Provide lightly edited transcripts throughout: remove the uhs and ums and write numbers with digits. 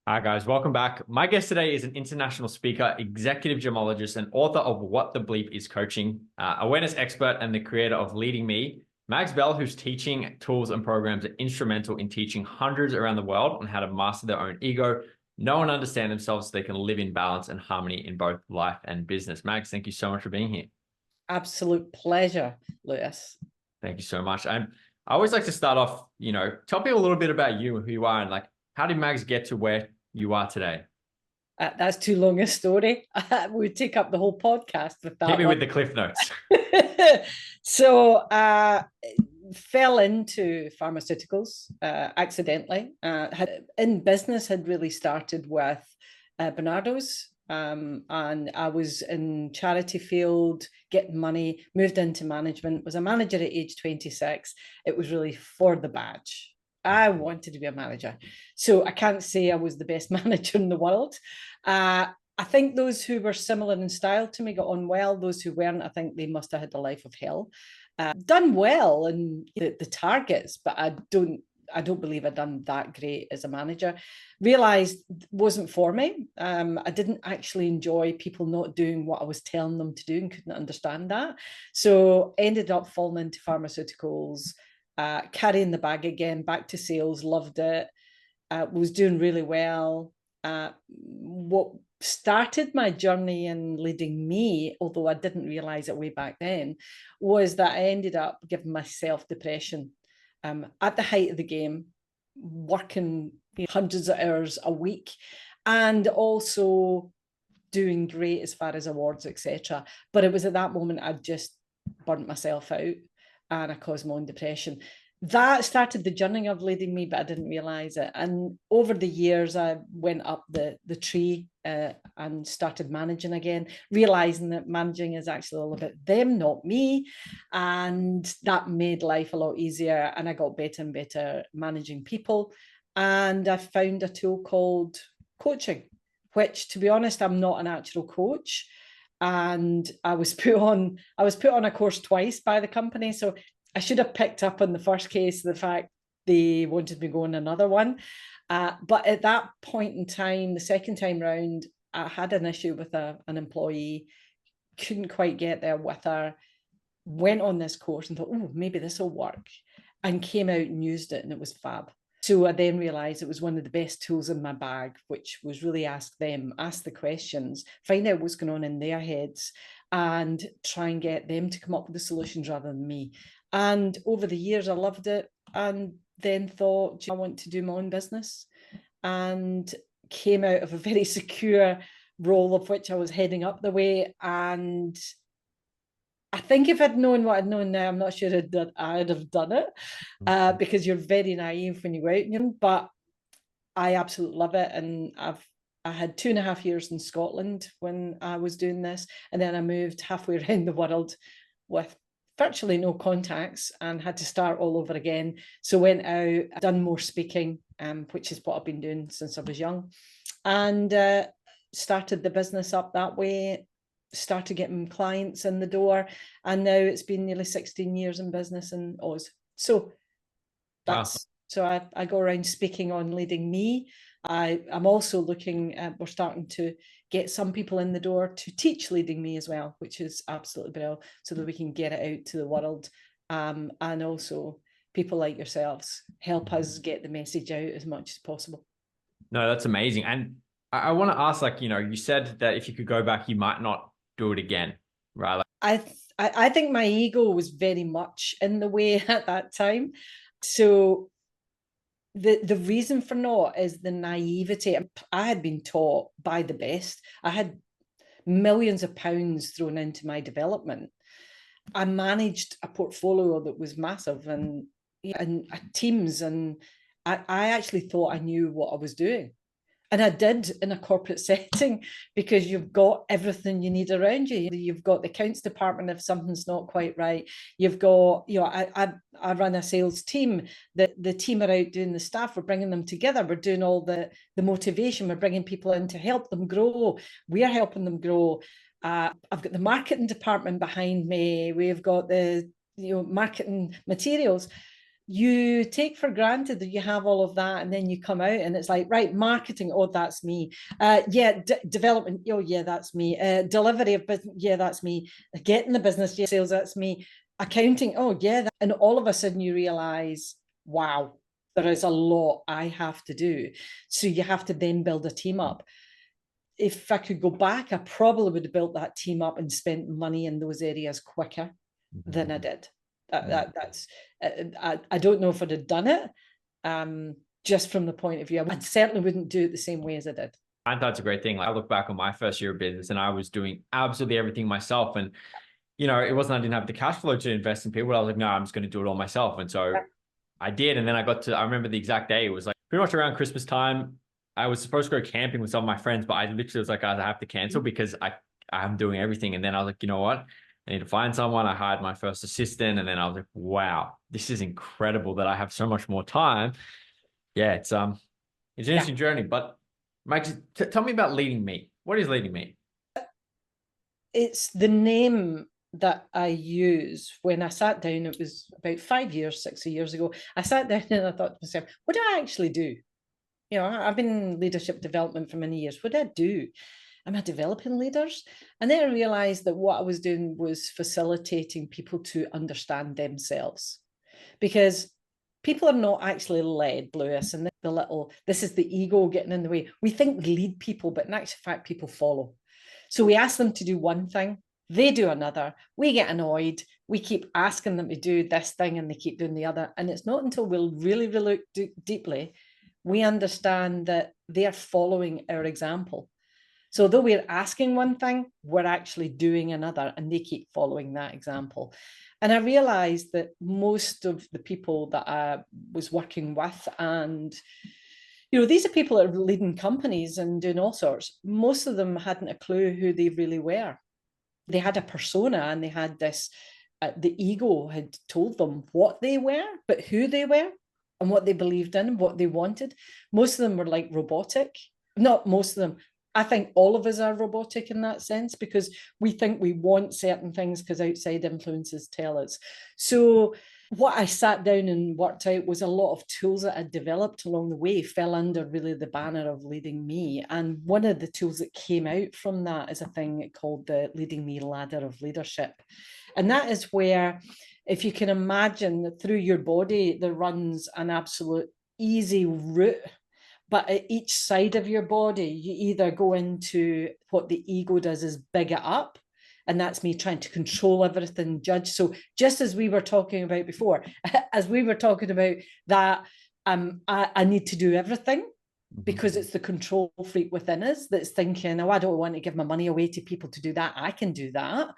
Hi, guys. Welcome back. My guest today is an international speaker, executive gemologist, and author of What the Bleep is Coaching, awareness expert, and the creator of Leading Me, Mags Bell, whose teaching tools and programs are instrumental in teaching hundreds around the world on how to master their own ego, know and understand themselves so they can live in balance and harmony in both life and business. Mags, thank you so much for being here. Absolute pleasure, Lewis. Thank you so much. I always like to start off, tell people a little bit about you and who you are, and how did Mags get to where you are today? That's too long a story. We'd take up the whole podcast with that Hit me one. with the cliff notes. So, fell into pharmaceuticals accidentally. In business had really started with Bernardo's. And I was in charity field, getting money, moved into management, was a manager at age 26. It was really for the badge. I wanted to be a manager. So I can't say I was the best manager in the world. I think those who were similar in style to me got on well. Those who weren't, I think they must have had a life of hell. Done well in the targets, but I don't believe I'd done that great as a manager. Realized wasn't for me. I didn't actually enjoy people not doing what I was telling them to do and couldn't understand that. So ended up falling into pharmaceuticals, carrying the bag again, back to sales, loved it, was doing really well. What started my journey in Leading Me, although I didn't realize it way back then, was that I ended up giving myself depression at the height of the game, working hundreds of hours a week, and also doing great as far as awards, etc. But it was at that moment I just burnt myself out and I caused my own depression. That started the journey of Leading Me, but I didn't realize it. And over the years, I went up the tree and started managing again, realizing that managing is actually all about them, not me. And that made life a lot easier. And I got better and better managing people. And I found a tool called coaching, which, to be honest, I'm not an actual coach. And I was put on a course twice by the company. So I should have picked up in the first case the fact they wanted me going another one. But at that point in time, the second time round, I had an issue with an employee, couldn't quite get there with her, went on this course and thought, oh, maybe this will work, and came out and used it, and it was fab. So I then realized it was one of the best tools in my bag, which was really ask the questions, find out what's going on in their heads, and try and get them to come up with the solutions rather than me. And over the years, I loved it, and then thought, I want to do my own business, and came out of a very secure role of which I was heading up the way. And I think if I'd known what I'd known now, I'm not sure I'd have done it, because you're very naive when you go out. But I absolutely love it, and I had 2.5 years in Scotland when I was doing this, and then I moved halfway around the world with virtually no contacts and had to start all over again. So went out, done more speaking, which is what I've been doing since I was young, and started the business up that way, started getting clients in the door, and now it's been nearly 16 years in business in Oz. So that's wow. So I go around speaking on Leading Me. I'm also looking at, we're starting to get some people in the door to teach Leading Me as well, which is absolutely brilliant, so that we can get it out to the world. And also people like yourselves help us get the message out as much as possible. No, that's amazing. And I want to ask, you said that if you could go back, you might not do it again, right? I think my ego was very much in the way at that time. So the reason for not is the naivety. I had been taught by the best. I had millions of pounds thrown into my development. I managed a portfolio that was massive and teams, and I actually thought I knew what I was doing. And I did in a corporate setting, because you've got everything you need around you. You've got the accounts department if something's not quite right. You've got, I run a sales team. The team are out doing the staff. We're bringing them together. We're doing all the motivation. We're bringing people in to help them grow. We're helping them grow. I've got the marketing department behind me. We've got the marketing materials. you take for granted that you have all of that, and then you come out and it's like, right, marketing, oh, that's me. Development, oh yeah, that's me. Delivery of business, yeah, that's me. Getting the business, yeah, sales, that's me. Accounting, oh yeah, and all of a sudden you realize, wow, there is a lot I have to do. So you have to then build a team up. If I could go back, I probably would have built that team up and spent money in those areas quicker than I did. That's I don't know if I'd have done it, just from the point of view. I certainly wouldn't do it the same way as I did. I thought it's a great thing. Like, I look back on my first year of business and I was doing absolutely everything myself. And, it wasn't, I didn't have the cash flow to invest in people. I was like, no, I'm just going to do it all myself. And so I did. And then I remember the exact day. It was like pretty much around Christmas time. I was supposed to go camping with some of my friends, but I literally was like, I have to cancel because I'm doing everything. And then I was like, you know what? I need to find someone. I hired my first assistant. And then I was like, wow, this is incredible that I have so much more time. Yeah, it's an interesting journey. But Mike, tell me about Leading Me. What is Leading Me? It's the name that I use when I sat down. It was about 6 years ago. I sat down and I thought to myself, what do I actually do? I've been in leadership development for many years. What do I do? Am I developing leaders? And then I realized that what I was doing was facilitating people to understand themselves, because people are not actually led, Lewis, and this is the ego getting in the way. We think we lead people, but in actual fact, people follow. So we ask them to do one thing, they do another, we get annoyed, we keep asking them to do this thing and they keep doing the other. And it's not until we'll really look deeply, we understand that they are following our example. So though we're asking one thing, we're actually doing another, and they keep following that example. And I realized that most of the people that I was working with, and these are people that are leading companies and doing all sorts, most of them hadn't a clue who they really were. They had a persona, and they had this, the ego had told them what they were, but who they were and what they believed in and what they wanted. Most of them were like robotic. Not most of them. I think all of us are robotic in that sense, because we think we want certain things because outside influences tell us. So what I sat down and worked out was a lot of tools that I developed along the way fell under really the banner of Leading Me. And one of the tools that came out from that is a thing called the Leading Me ladder of leadership. And that is where, if you can imagine that through your body, there runs an absolute easy route. But at each side of your body, you either go into what the ego does is big it up. And that's me trying to control everything, judge. So just as we were talking about before, as we were talking about that, I need to do everything, because it's the control freak within us that's thinking, oh, I don't want to give my money away to people to do that. I can do that,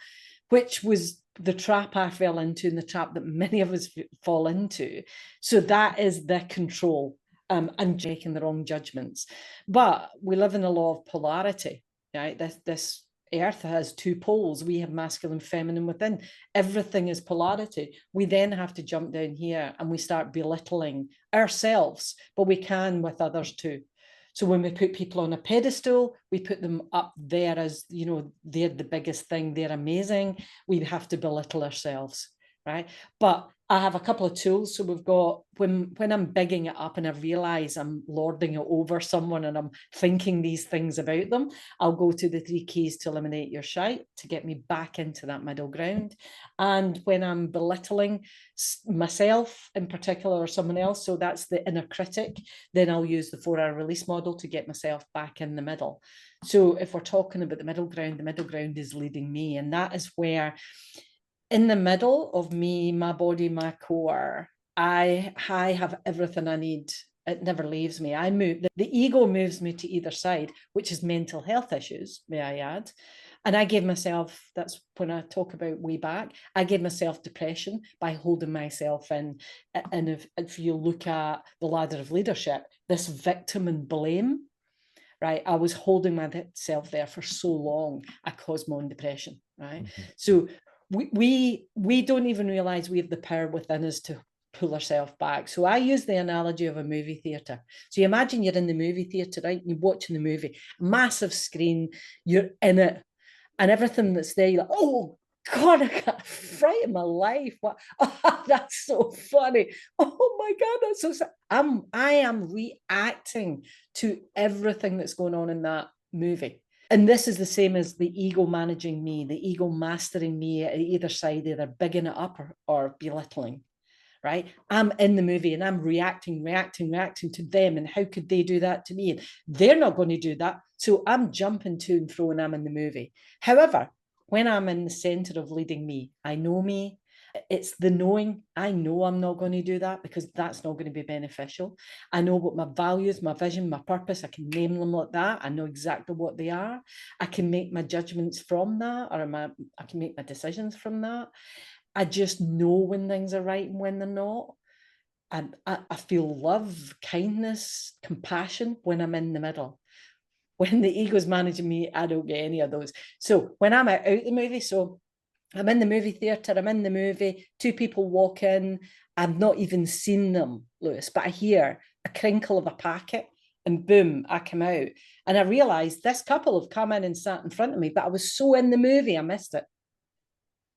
which was the trap I fell into, and the trap that many of us fall into. So that is the control. And making the wrong judgments. But we live in a law of polarity, right? This earth has two poles. We have masculine, feminine within. Everything is polarity. We then have to jump down here and we start belittling ourselves, but we can with others too. So when we put people on a pedestal, we put them up there as, they're the biggest thing, they're amazing. We have to belittle ourselves, right? But I have a couple of tools. So we've got, when I'm bigging it up and I realize I'm lording it over someone and I'm thinking these things about them, I'll go to the 3 keys to eliminate your shite to get me back into that middle ground. And when I'm belittling myself in particular or someone else, so that's the inner critic, then I'll use the 4-hour release model to get myself back in the middle. So if we're talking about the middle ground is Leading Me. And that is where, in the middle of me, my body, my core, I have everything I need. It never leaves me. I move. The ego moves me to either side, which is mental health issues, may I add. And I gave myself, that's when I talk about way back, I gave myself depression by holding myself in. And if you look at the ladder of leadership, this victim and blame, right? I was holding myself there for so long, I caused my own depression, right? So we don't even realize we have the power within us to pull ourselves back. So I use the analogy of a movie theater. So you imagine you're in the movie theater, right? You're watching the movie, massive screen, you're in it, and everything that's there, you're like, oh God, I got frightened my life. What? Oh, that's so funny. Oh my God, that's so sad. I am reacting to everything that's going on in that movie. And this is the same as the ego managing me, the ego mastering me at either side, either bigging it up or belittling. Right? I'm in the movie and I'm reacting to them. And how could they do that to me? And they're not going to do that. So I'm jumping to and fro and I'm in the movie. However, when I'm in the center of leading me, I know me. It's the knowing. I know I'm not going to do that because that's not going to be beneficial. I know what my values, my vision, my purpose, I can name them like that. I know exactly what they are. I can make my judgments from that, or I can make my decisions from that. I just know when things are right and when they're not. And I feel love, kindness, compassion when I'm in the middle. When the ego's managing me, I don't get any of those. So when I'm out the movie, so I'm in the movie theatre, I'm in the movie, two people walk in, I've not even seen them, Lewis, but I hear a crinkle of a packet and boom, I come out. And I realised this couple have come in and sat in front of me, but I was so in the movie, I missed it.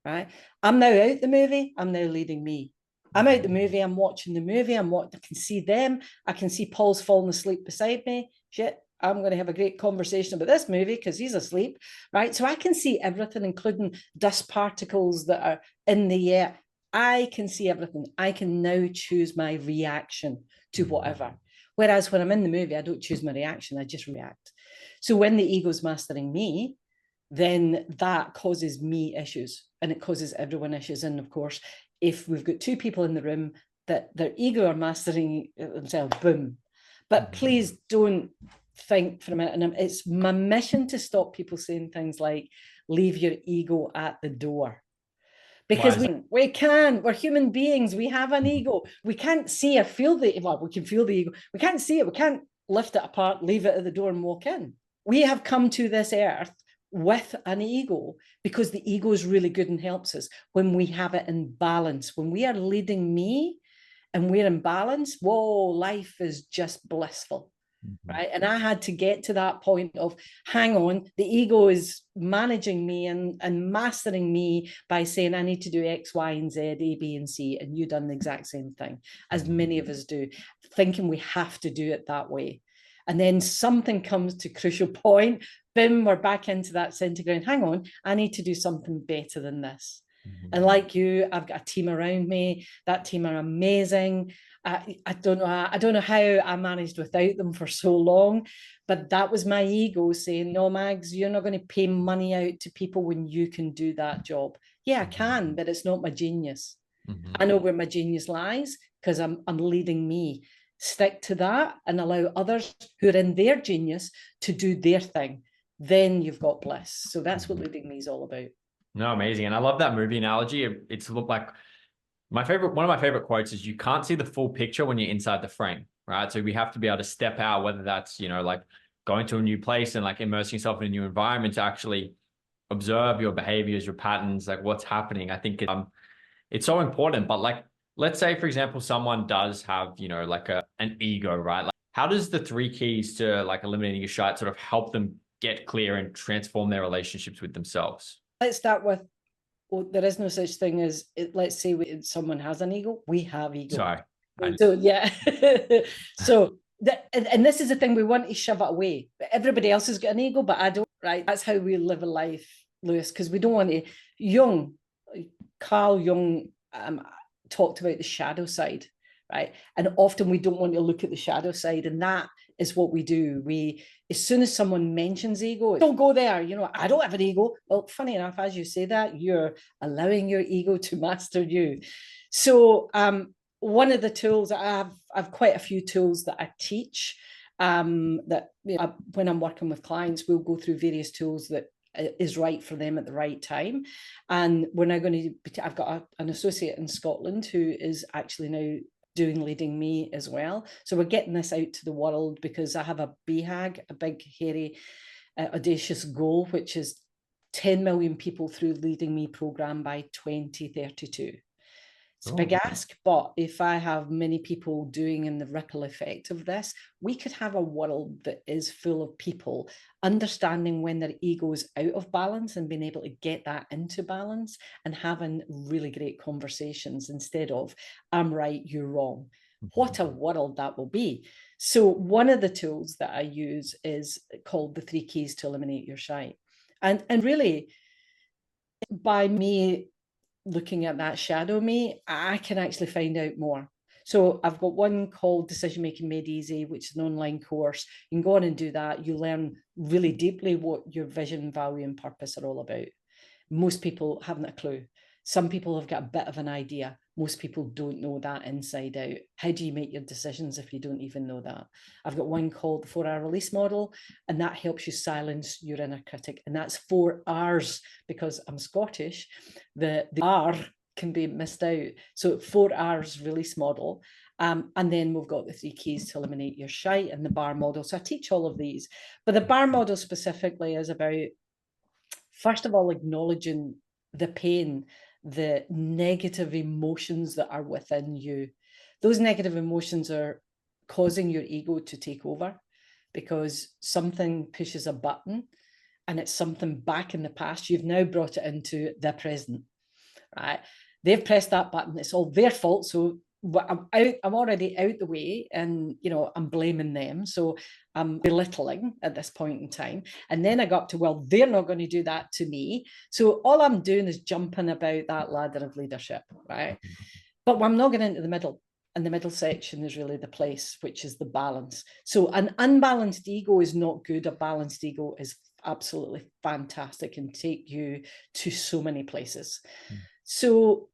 Right? I'm now out the movie, I'm now leading me. I'm out the movie, I'm watching the movie, I can see them, I can see Paul's falling asleep beside me. Shit, I'm going to have a great conversation about this movie because he's asleep, right? So I can see everything, including dust particles that are in the air. I can see everything. I can now choose my reaction to whatever. Whereas when I'm in the movie, I don't choose my reaction, I just react. So when the ego's mastering me, then that causes me issues and it causes everyone issues. And of course, if we've got two people in the room that their ego are mastering themselves, boom. But please don't think for a minute. And it's my mission to stop people saying things like, leave your ego at the door. Because we're human beings. We have an ego. We can't see or feel we can feel the ego. We can't see it. We can't lift it apart, leave it at the door and walk in. We have come to this earth with an ego because the ego is really good and helps us when we have it in balance. When we are leading me and we're in balance, whoa, life is just blissful. Right. And I had to get to that point of, hang on, the ego is managing me and mastering me by saying I need to do X, Y, and Z, A, B, and C. And you've done the exact same thing, as many of us do, thinking we have to do it that way. And then something comes to crucial point, boom, we're back into that center ground. Hang on, I need to do something better than this. And like you, I've got a team around me. That team are amazing. I don't know how I managed without them for so long, but that was my ego saying, no, Mags, you're not going to pay money out to people when you can do that job. Yeah, I can, but it's not my genius. I know where my genius lies because I'm leading me. Stick to that and allow others who are in their genius to do their thing. Then you've got bliss. So that's what leading me is all about. No, amazing. And I love that movie analogy. It's looked like one of my favorite quotes is, you can't see the full picture when you're inside the frame, right? So we have to be able to step out, whether that's, like going to a new place and like immersing yourself in a new environment to actually observe your behaviors, your patterns, like what's happening. I think it's so important. But like, let's say, for example, someone does have, like an ego, right? Like, how does the 3 keys to like eliminating a shite sort of help them get clear and transform their relationships with themselves? Let's start with, there is no such thing as, let's say someone has an ego. We have ego. Sorry. So yeah. So and this is the thing, we want to shove it away. Everybody else has got an ego, but I don't, right? That's how we live a life, Lewis, because we don't want to. Carl Jung talked about the shadow side, right? And often we don't want to look at the shadow side, and that is what we do. As soon as someone mentions ego, don't go there. I don't have an ego. Well, funny enough, as you say that, you're allowing your ego to master you. So one of the tools, I've quite a few tools that I teach, that when I'm working with clients, we'll go through various tools that is right for them at the right time. And we're now going to, I've got an associate in Scotland who is actually now doing leading me as well. So we're getting this out to the world because I have a BHAG, a big, hairy, audacious goal, which is 10 million people through leading me program by 2032. It's a big ask, but if I have many people doing in the ripple effect of this, we could have a world that is full of people understanding when their ego is out of balance and being able to get that into balance and having really great conversations instead of, I'm right, you're wrong. What a world that will be. So one of the tools that I use is called the 3 keys to eliminate your shite. And really, by me looking at that shadow me, I can actually find out more. So I've got one called Decision Making Made Easy, which is an online course. You can go on and do that. You learn really deeply what your vision, value, and purpose are all about. Most people haven't a clue. Some people have got a bit of an idea. Most people don't know that inside out. How do you make your decisions if you don't even know that? I've got one called the 4-hour release model, and that helps you silence your inner critic. And that's 4 R's, because I'm Scottish. The R can be missed out. So 4 R's release model. And then we've got the 3 keys to eliminate your shite and the bar model. So I teach all of these. But the bar model specifically is about, first of all, acknowledging the pain, the negative emotions that are within you. Those negative emotions are causing your ego to take over because something pushes a button and it's something back in the past. You've now brought it into the present, right? They've pressed that button. It's all their fault. So I'm already out the way, and I'm blaming them. So I'm belittling at this point in time. And then I got to, well, they're not going to do that to me. So all I'm doing is jumping about that ladder of leadership, right? But I'm not getting into the middle. And the middle section is really the place, which is the balance. So an unbalanced ego is not good. A balanced ego is absolutely fantastic and take you to so many places. So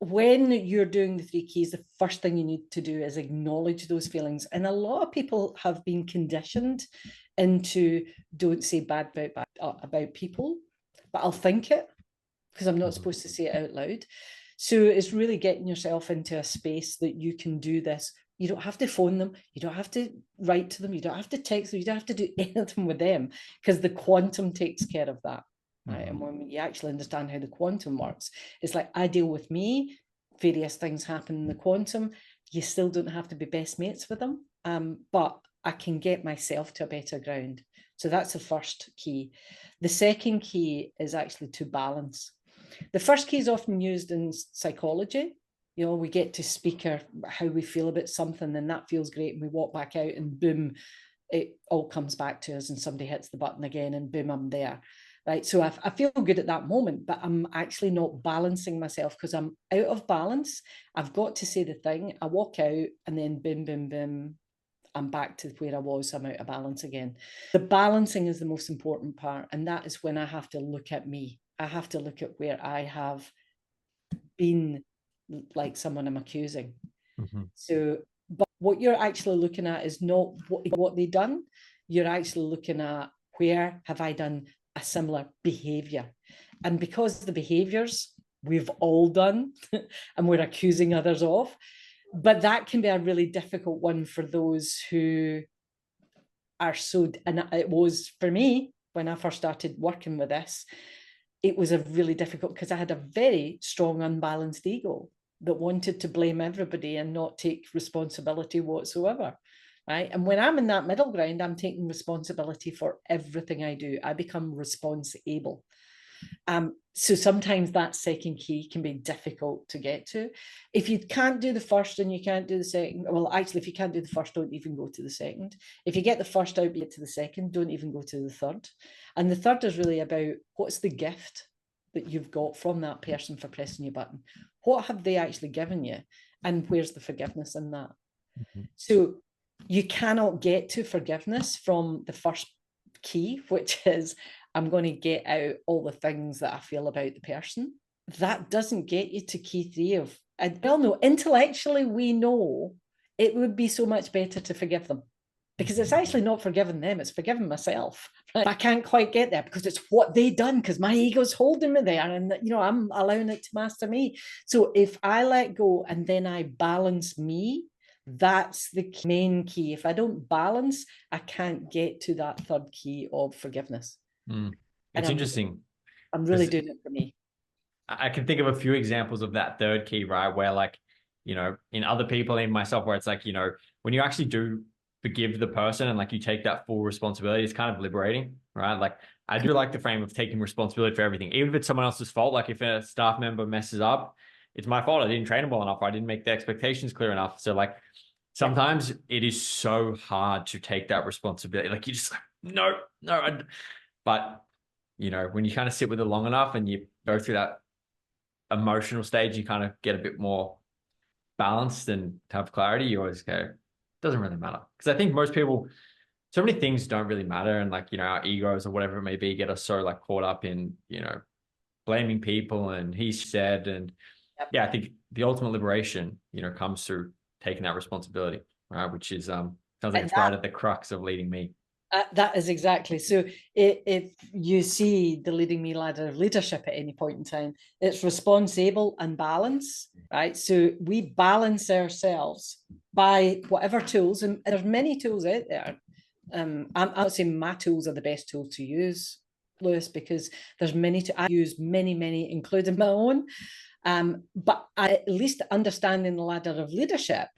when you're doing the 3 keys, the first thing you need to do is acknowledge those feelings. And a lot of people have been conditioned into, don't say bad about people, but I'll think it because I'm not supposed to say it out loud. So it's really getting yourself into a space that you can do this. You don't have to phone them. You don't have to write to them. You don't have to text them. You don't have to do anything with them, because the quantum takes care of that. Right? And when you actually understand how the quantum works, it's like, I deal with me, various things happen in the quantum. You still don't have to be best mates with them, but I can get myself to a better ground. So that's the first key. The second key is actually to balance. The first key is often used in psychology. We get to speak how we feel about something, and that feels great, and we walk back out and boom, it all comes back to us, and somebody hits the button again and boom, I'm there. Right. So I feel good at that moment, but I'm actually not balancing myself because I'm out of balance. I've got to say the thing. I walk out and then boom, boom, boom. I'm back to where I was. I'm out of balance again. The balancing is the most important part. And that is when I have to look at me. I have to look at where I have been like someone I'm accusing. So, but what you're actually looking at is not what they've done. You're actually looking at, where have I done a similar behavior? And because the behaviors we've all done and we're accusing others of, but that can be a really difficult one for those who are so, and it was for me when I first started working with this, it was a really difficult, because I had a very strong unbalanced ego that wanted to blame everybody and not take responsibility whatsoever. Right. And when I'm in that middle ground, I'm taking responsibility for everything I do. I become responsible. So sometimes that second key can be difficult to get to. If you can't do the first and you can't do the second, well, actually, if you can't do the first, don't even go to the second. If you get the first out, get to the second, don't even go to the third. And the third is really about, what's the gift that you've got from that person for pressing your button? What have they actually given you? And where's the forgiveness in that? So you cannot get to forgiveness from the first key, which is, I'm going to get out all the things that I feel about the person. That doesn't get you to key 3 of, and we all know, intellectually, we know it would be so much better to forgive them, because it's actually not forgiving them, it's forgiving myself. Right? I can't quite get there because it's what they done, because my ego's holding me there, and I'm allowing it to master me. So if I let go and then I balance me, that's the main key. If I don't balance, I can't get to that third key of forgiveness. It's interesting. I'm really doing it for me. I can think of a few examples of that third key, right? Where like, in other people, in myself, where it's like, when you actually do forgive the person and like you take that full responsibility, it's kind of liberating, right? Like I do like the frame of taking responsibility for everything, even if it's someone else's fault. Like if a staff member messes up, it's my fault. I didn't train them well enough. Or I didn't make the expectations clear enough. So like sometimes it is so hard to take that responsibility. Like you just like, no, no. But when you kind of sit with it long enough and you go through that emotional stage, you kind of get a bit more balanced and have clarity. You always go, doesn't really matter. Because I think most people, so many things don't really matter. And like, our egos or whatever it may be, get us so like caught up in, blaming people and he said, and yeah, I think the ultimate liberation, comes through taking that responsibility, right? Which is, sounds like it's right at the crux of leading me. That is exactly. So if you see the leading me ladder of leadership at any point in time, it's responsible and balance, right? So we balance ourselves by whatever tools, and there's many tools out there. I'm not saying my tools are the best tools to use, Lewis, because there's many I use many, including my own. But at least understanding the ladder of leadership,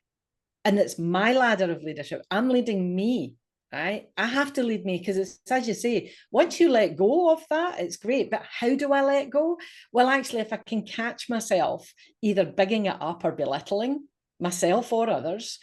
and it's my ladder of leadership. I'm leading me. Right? I have to lead me because it's, as you say, once you let go of that, it's great. But how do I let go? Well, actually, if I can catch myself either bigging it up or belittling myself or others,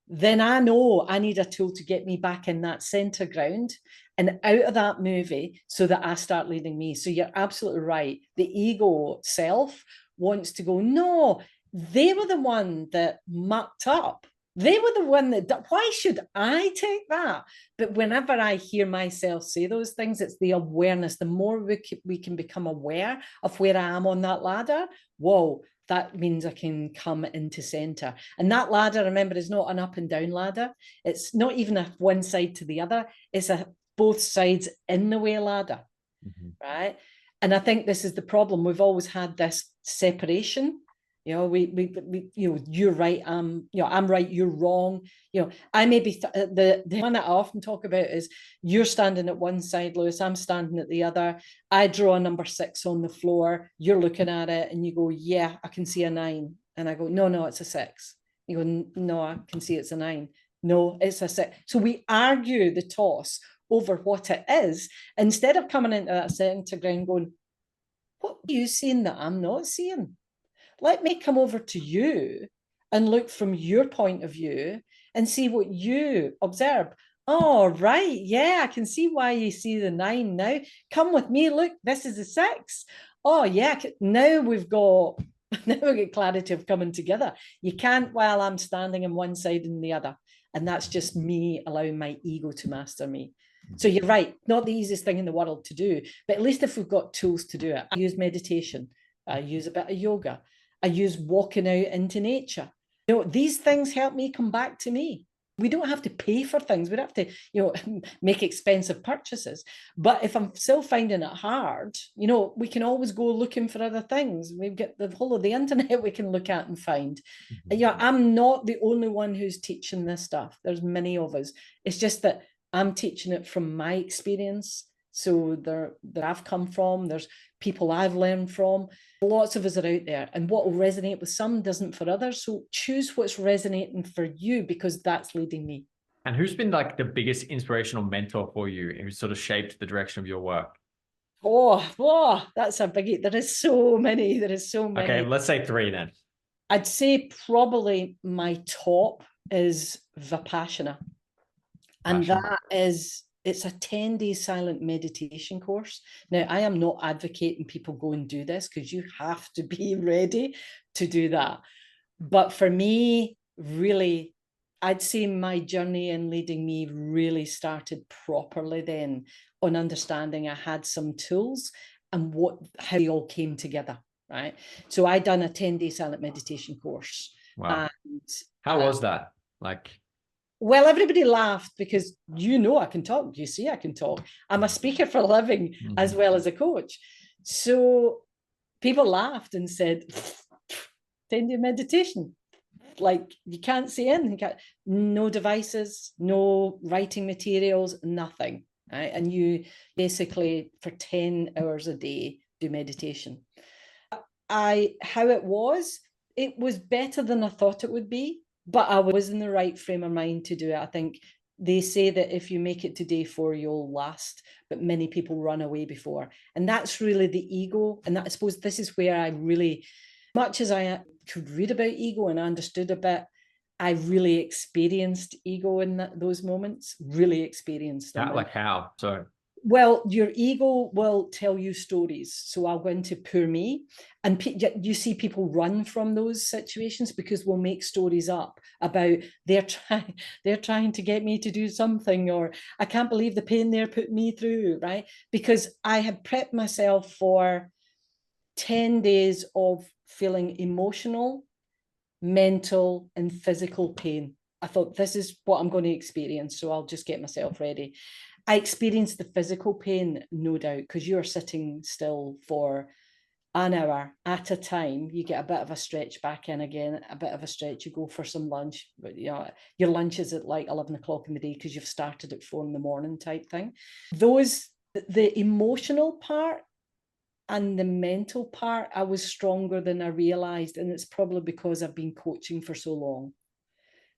then I know I need a tool to get me back in that center ground and out of that movie so that I start leading me. So you're absolutely right. The ego self wants to go, no, they were the one that mucked up. They were the one that, why should I take that? But whenever I hear myself say those things, it's the awareness. The more we can become aware of where I am on that ladder, whoa, that means I can come into center. And that ladder, remember, is not an up and down ladder. It's not even a one side to the other. It's a both sides in the way ladder, right? And I think this is the problem. We've always had this separation. We you're right. I'm right. You're wrong. I may be the one that I often talk about is you're standing at one side, Lewis. I'm standing at the other. I draw a number 6 on the floor. You're looking at it, and you go, "Yeah, I can see a 9." And I go, "No, it's a 6." You go, "No, I can see it's a 9." No, it's a 6. So we argue the toss over what it is instead of coming into that center ground, going, "What are you seeing that I'm not seeing? Let me come over to you and look from your point of view and see what you observe." Oh, right. Yeah, I can see why you see the 9 now. Come with me. Look, this is a 6. Oh, yeah. Now we've got clarity of coming together. You can't while I'm standing on one side and the other. And that's just me allowing my ego to master me. So you're right. Not the easiest thing in the world to do, but at least if we've got tools to do it. I use meditation. I use a bit of yoga. I use walking out into nature. These things help me come back to me. We don't have to pay for things. We don't have to, make expensive purchases. But if I'm still finding it hard, we can always go looking for other things. We've got the whole of the internet we can look at and find. I'm not the only one who's teaching this stuff. There's many of us. It's just that I'm teaching it from my experience. So there I've come from, there's people I've learned from. Lots of us are out there, and what will resonate with some doesn't for others. So choose what's resonating for you, because that's leading me. And who's been like the biggest inspirational mentor for you who sort of shaped the direction of your work? Oh, that's a biggie. There is so many. Okay, let's say 3 then. I'd say probably my top is Vipassana. And it's a 10-day silent meditation course. Now, I am not advocating people go and do this, because you have to be ready to do that. But for me, really, I'd say my journey in leading me really started properly then on understanding I had some tools and how they all came together, right? So I done a 10-day silent meditation course. Wow. And how was that? Well, everybody laughed because I can talk. You see, I can talk. I'm a speaker for a living as well as a coach. So people laughed and said, 10-day meditation. Like, you can't see anything. No devices, no writing materials, nothing. Right? And you basically, for 10 hours a day, do meditation. how it was better than I thought it would be, but I was in the right frame of mind to do it. I think they say that if you make it to day 4, you'll last, but many people run away before. And that's really the ego. And that, I suppose this is where I really, much as I could read about ego and understood a bit, I really experienced ego in those moments, really experienced them. Like how? So well, your ego will tell you stories. So I'll go into poor me, and you see people run from those situations because we'll make stories up about they're trying to get me to do something, or I can't believe the pain they're putting me through, right? Because I had prepped myself for 10 days of feeling emotional, mental, and physical pain. I thought, this is what I'm going to experience, so I'll just get myself ready. I experienced the physical pain, no doubt, because you're sitting still for an hour at a time. You get a bit of a stretch back in again, a bit of a stretch. You go for some lunch, but your lunch is at like 11 o'clock in the day because you've started at 4 in the morning type thing. The emotional part and the mental part, I was stronger than I realized. And it's probably because I've been coaching for so long,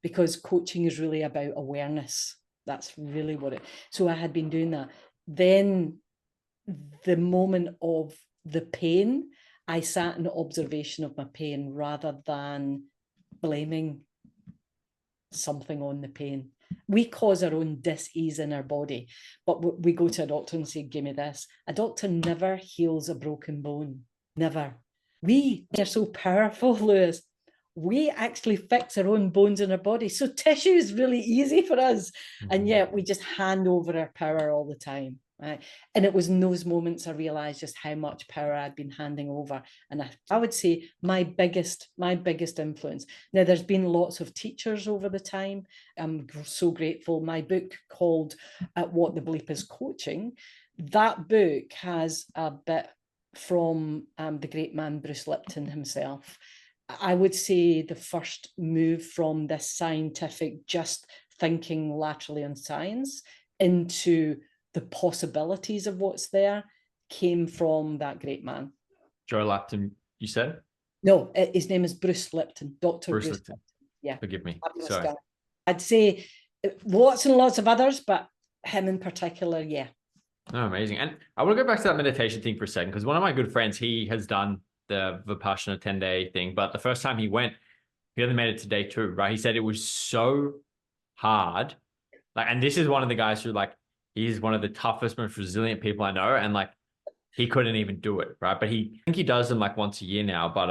because coaching is really about awareness. That's really what it. So I had been doing that. Then the moment of the pain, I sat in observation of my pain rather than blaming something on the pain. We cause our own dis-ease in our body, but we go to a doctor and say, give me this. A doctor never heals a broken bone. Never. We are so powerful, Lewis. We actually fix our own bones in our body. So tissue is really easy for us. And yet we just hand over our power all the time. Right. And it was in those moments I realized just how much power I'd been handing over. And I would say my biggest influence. Now, there's been lots of teachers over the time. I'm so grateful. My book called What the Bleep is Coaching, that book has a bit from the great man Bruce Lipton himself. I would say the first move from this scientific, just thinking laterally on science into the possibilities of what's there came from that great man. Joe Lipton, you said? No, his name is Bruce Lipton, Dr. Bruce Lipton. Yeah. Forgive me. Sorry. I'd say lots and lots of others, but him in particular, yeah. Oh, amazing. And I want to go back to that meditation thing for a second, because one of my good friends, he has done the Vipassana 10-day thing, but the first time he went, he only made it to day 2, right? He said it was so hard. Like, and this is one of the guys who, like, he's one of the toughest, most resilient people I know. And like, he couldn't even do it, right? But I think he does them like once a year now. But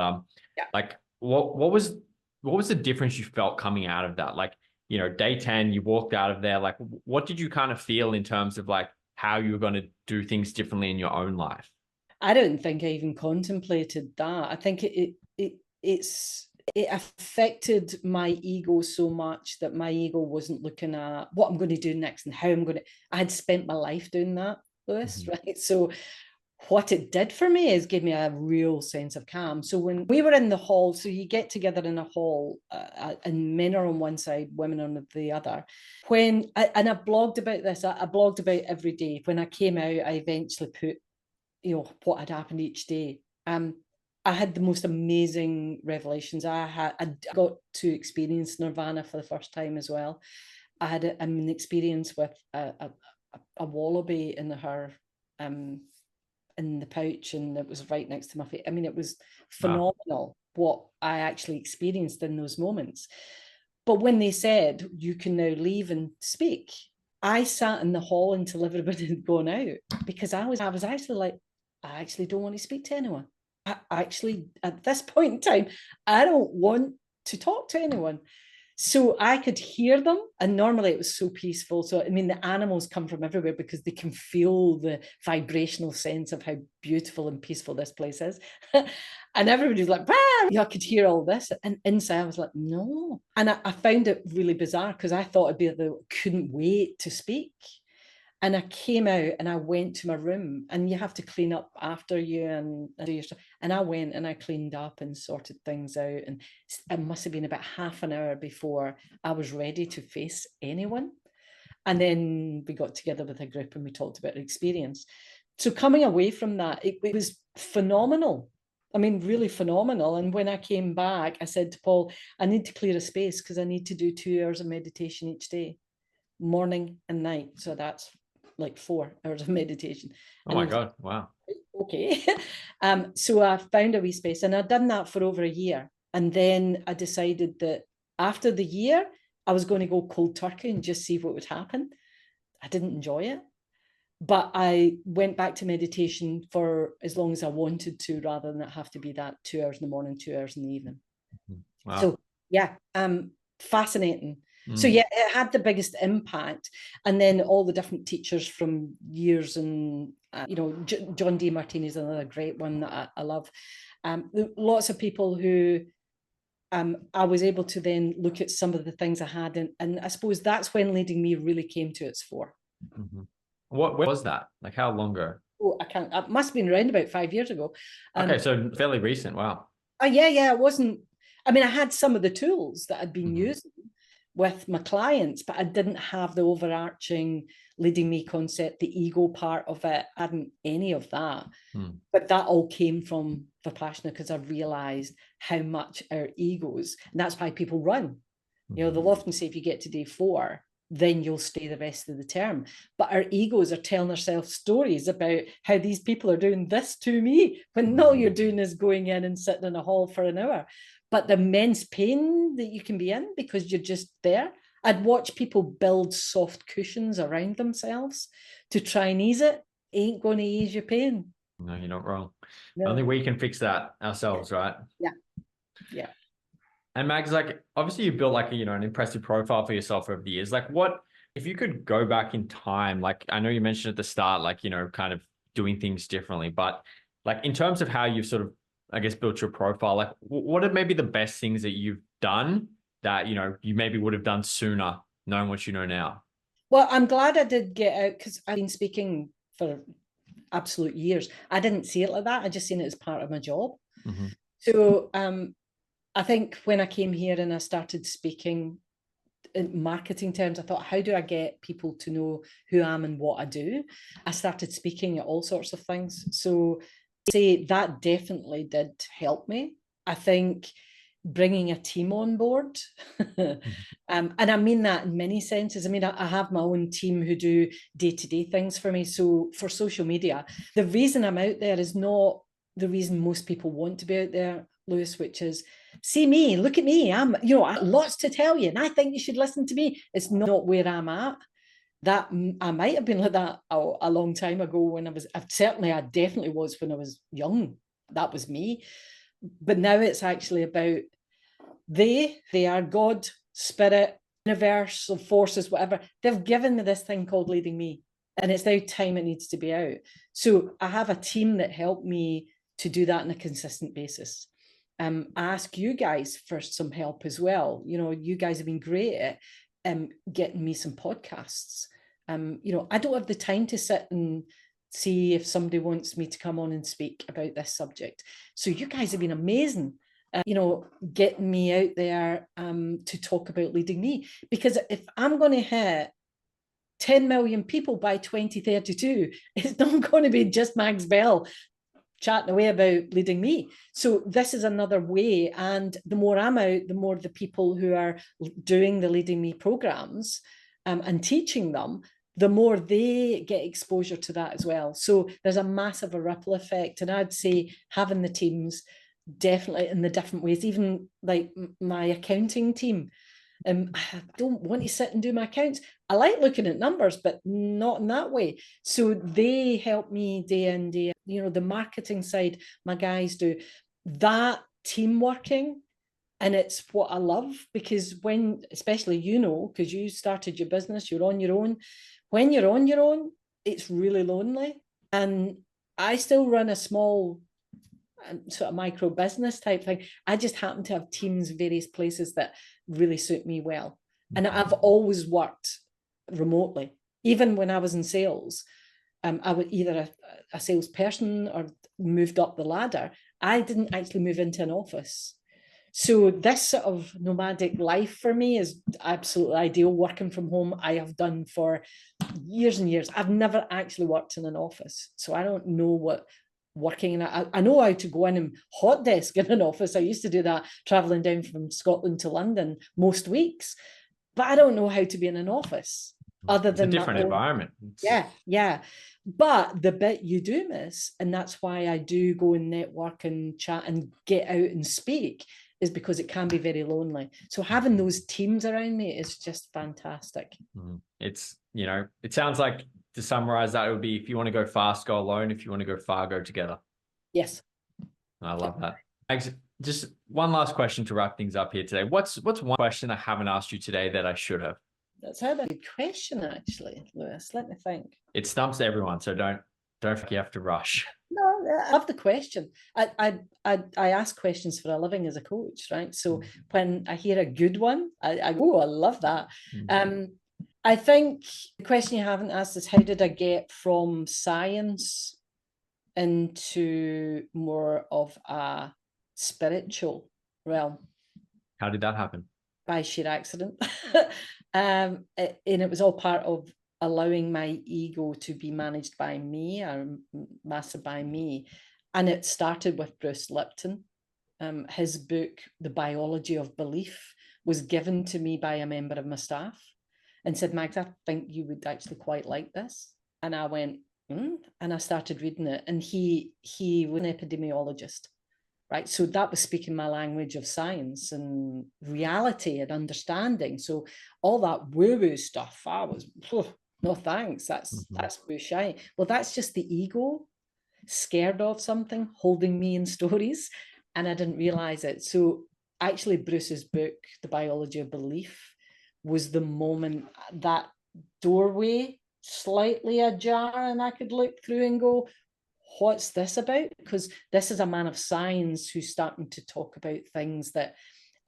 yeah. Like, what was the difference you felt coming out of that? Like, day 10, you walked out of there. Like, what did you kind of feel in terms of like how you were going to do things differently in your own life? I don't think I even contemplated that. I think it affected my ego so much that my ego wasn't looking at what I'm going to do next and how I'm going to. I had spent my life doing that, Lewis, right? So what it did for me is give me a real sense of calm. So when we were in the hall, so you get together in a hall and men are on one side, women on the other. And I blogged about this. I blogged about every day. When I came out, I eventually put, what had happened each day. I had the most amazing revelations. I got to experience Nirvana for the first time as well. I had an experience with a wallaby in her in the pouch, and it was right next to my face. I mean, it was phenomenal what I actually experienced in those moments. But when they said you can now leave and speak, I sat in the hall until everybody had gone out, because I was actually like, I actually don't want to speak to anyone. I actually, at this point in time, I don't want to talk to anyone. So I could hear them, and normally it was so peaceful. So, I mean, the animals come from everywhere because they can feel the vibrational sense of how beautiful and peaceful this place is. And everybody's like, bah! I could hear all this. And inside I was like, no. And I found it really bizarre because I thought I'd be couldn't wait to speak. And I came out and I went to my room, and you have to clean up after you and do your stuff. And I went and I cleaned up and sorted things out. And it must have been about half an hour before I was ready to face anyone. And then we got together with a group and we talked about our experience. So coming away from that, it was phenomenal. I mean, really phenomenal. And when I came back, I said to Paul, I need to clear a space because I need to do 2 hours of meditation each day, morning and night. So that's like 4 hours of meditation. Oh my God. Wow. Okay. So I found a wee space, and I'd done that for over a year. And then I decided that after the year, I was going to go cold turkey and just see what would happen. I didn't enjoy it, but I went back to meditation for as long as I wanted to, rather than it have to be that 2 hours in the morning, 2 hours in the evening. Wow. So yeah, fascinating. So yeah, it had the biggest impact. And then all the different teachers from years, and John D. Martini is another great one that I love. Lots of people who I was able to then look at some of the things I had, and I suppose that's when Leading Me really came to its fore. What was that? Like how long ago? Oh, I can't. It must have been around about 5 years ago. Okay, so fairly recent. Wow. Oh yeah. It wasn't. I mean, I had some of the tools that I'd been using with my clients, but I didn't have the overarching Leading Me concept, the ego part of it. I hadn't any of that. But that all came from Vipassana, because I realized how much our egos, and that's why people run. They'll often say if you get to day 4, then you'll stay the rest of the term. But our egos are telling ourselves stories about how these people are doing this to me, when all you're doing is going in and sitting in a hall for an hour. But the immense pain that you can be in because you're just there. I'd watch people build soft cushions around themselves to try and ease it. Ain't going to ease your pain. No, you're not wrong. No. Only we can fix that ourselves, right? Yeah. And Mags, like obviously you built like an impressive profile for yourself over the years. Like what if you could go back in time? Like I know you mentioned at the start, like kind of doing things differently, but like in terms of how you've sort of, I guess, built your profile, like what are maybe the best things that you've done that you maybe would have done sooner, knowing what you know now? Well, I'm glad I did get out, because I've been speaking for absolute years. I didn't see it like that. I just seen it as part of my job. So I think when I came here and I started speaking in marketing terms, I thought, how do I get people to know who I am and what I do? I started speaking at all sorts of things. So say that definitely did help me. I think bringing a team on board, and I mean that in many senses. I mean, I have my own team who do day-to-day things for me. So for social media, the reason I'm out there is not the reason most people want to be out there, Lewis, which is, see me, look at me, I'm, I lots to tell you, and I think you should listen to me. It's not where I'm at. That I might have been like that a long time ago when I definitely was when I was young. That was me. But now it's actually about they are God, spirit, universal forces, whatever. They've given me this thing called Leading Me, and it's now time it needs to be out. So I have a team that help me to do that on a consistent basis. I ask you guys for some help as well. You guys have been great at getting me some podcasts. I don't have the time to sit and see if somebody wants me to come on and speak about this subject. So you guys have been amazing, getting me out there to talk about Leading Me. Because if I'm going to hit 10 million people by 2032, it's not going to be just Mags Bell chatting away about Leading Me. So this is another way. And the more I'm out, the more the people who are doing the Leading Me programs and teaching them, the more they get exposure to that as well. So there's a massive ripple effect. And I'd say having the teams definitely in the different ways, even like my accounting team. I don't want to sit and do my accounts. I like looking at numbers, but not in that way. So they help me day in, day out. The marketing side, my guys do that team working. And it's what I love, because especially, because you started your business, you're on your own. When you're on your own, it's really lonely. And I still run a small sort of micro business type thing. I just happen to have teams in various places that really suit me well. And I've always worked remotely. Even when I was in sales, I was either a salesperson or moved up the ladder. I didn't actually move into an office. So this sort of nomadic life for me is absolutely ideal. Working from home, I have done for years and years. I've never actually worked in an office, so I don't know what working. And I know how to go in and hot desk in an office. I used to do that traveling down from Scotland to London most weeks, but I don't know how to be in an office other It's a than different environment. Yeah. But the bit you do miss, and that's why I do go and network and chat and get out and speak, is because it can be very lonely. So having those teams around me is just fantastic. It's, you know, it sounds like, to summarize that, it would be, if you want to go fast, go alone. If you want to go far, go together. Yes. I love that. Just one last question to wrap things up here today. What's one question I haven't asked you today that I should have? That's a good question, actually, Lewis. Let me think. It stumps everyone, so don't think you have to rush. No, I love the question. I ask questions for a living as a coach, right? So when I hear a good one, I go, oh, I love that. I think the question you haven't asked is, how did I get from science into more of a spiritual realm? How did that happen? By sheer accident. And it was all part of allowing my ego to be managed by me, or mastered by me. And it started with Bruce Lipton. His book, The Biology of Belief, was given to me by a member of my staff and said, Mags, I think you would actually quite like this. And I went, and I started reading it. And he was an epidemiologist. Right. So that was speaking my language of science and reality and understanding. So all that woo-woo stuff, I was, no thanks. That's woo-shy. Well, that's just the ego scared of something holding me in stories. And I didn't realize it. So actually, Bruce's book, The Biology of Belief, was the moment that doorway slightly ajar, and I could look through and go, what's this about? Because this is a man of science who's starting to talk about things that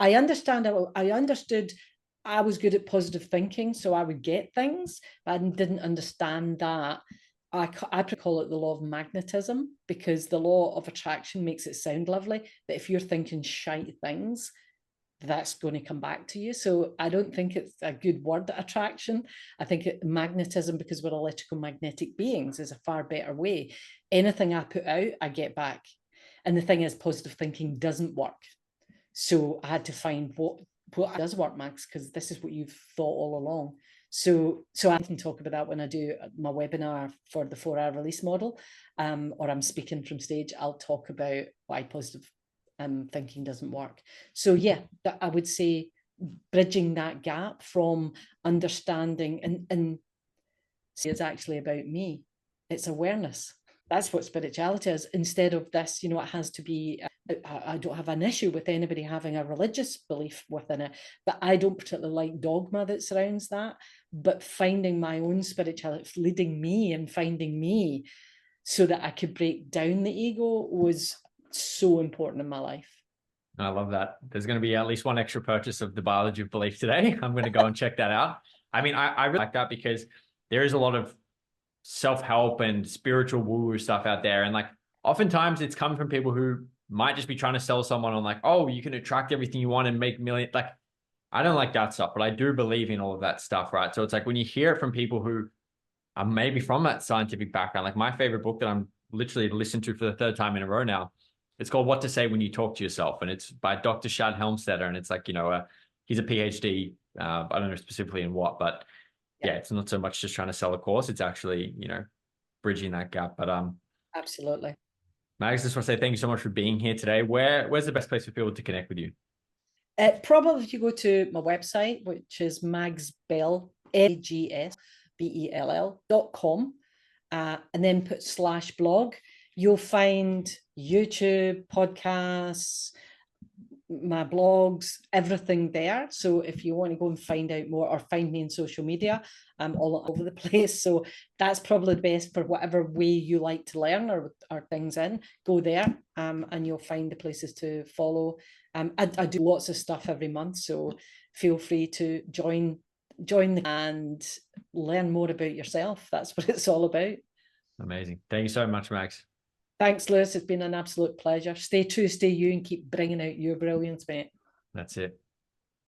I understand. I understood I was good at positive thinking, so I would get things, but I didn't understand that. I call it the law of magnetism, because the law of attraction makes it sound lovely, but if you're thinking shite things, that's going to come back to you. So I don't think it's a good word, attraction. I think magnetism, because we're electrical magnetic beings, is a far better way. Anything I put out, I get back. And the thing is, positive thinking doesn't work. So I had to find what does work, Max, because this is what you've thought all along. So I can talk about that when I do my webinar for the 4-hour release model, or I'm speaking from stage. I'll talk about why positive thinking doesn't work. So yeah, I would say bridging that gap from understanding and is actually about me. It's awareness. That's what spirituality is, instead of this, it has to be, I don't have an issue with anybody having a religious belief within it, but I don't particularly like dogma that surrounds that. But finding my own spirituality, leading me and finding me so that I could break down the ego, was so important in my life. I love that. There's going to be at least one extra purchase of The Biology of Belief today. I'm going to go and check that out. I mean, I really like that, because there is a lot of self-help and spiritual woo-woo stuff out there. And like, oftentimes it's come from people who might just be trying to sell someone on like, oh, you can attract everything you want and make millions. Like, I don't like that stuff, but I do believe in all of that stuff, right? So it's like, when you hear it from people who are maybe from that scientific background, like my favorite book that I'm literally listened to for the 3rd time in a row now, it's called What to Say When You Talk to Yourself. And it's by Dr. Shad Helmstetter. And it's like, he's a PhD. I don't know specifically in what, but yeah, it's not so much just trying to sell a course. It's actually, bridging that gap. But absolutely. Mags, just want to say thank you so much for being here today. Where's the best place for people to connect with you? Probably if you go to my website, which is magsbell, magsbell.com, and then put /blog. You'll find YouTube, podcasts, my blogs, everything there. So if you want to go and find out more, or find me in social media, I'm all over the place. So that's probably the best for whatever way you like to learn or things in. Go there, and you'll find the places to follow. I do lots of stuff every month, so feel free to join and learn more about yourself. That's what it's all about. Amazing. Thank you so much, Max. Thanks, Lewis. It's been an absolute pleasure. Stay true, stay you, and keep bringing out your brilliance, mate. That's it.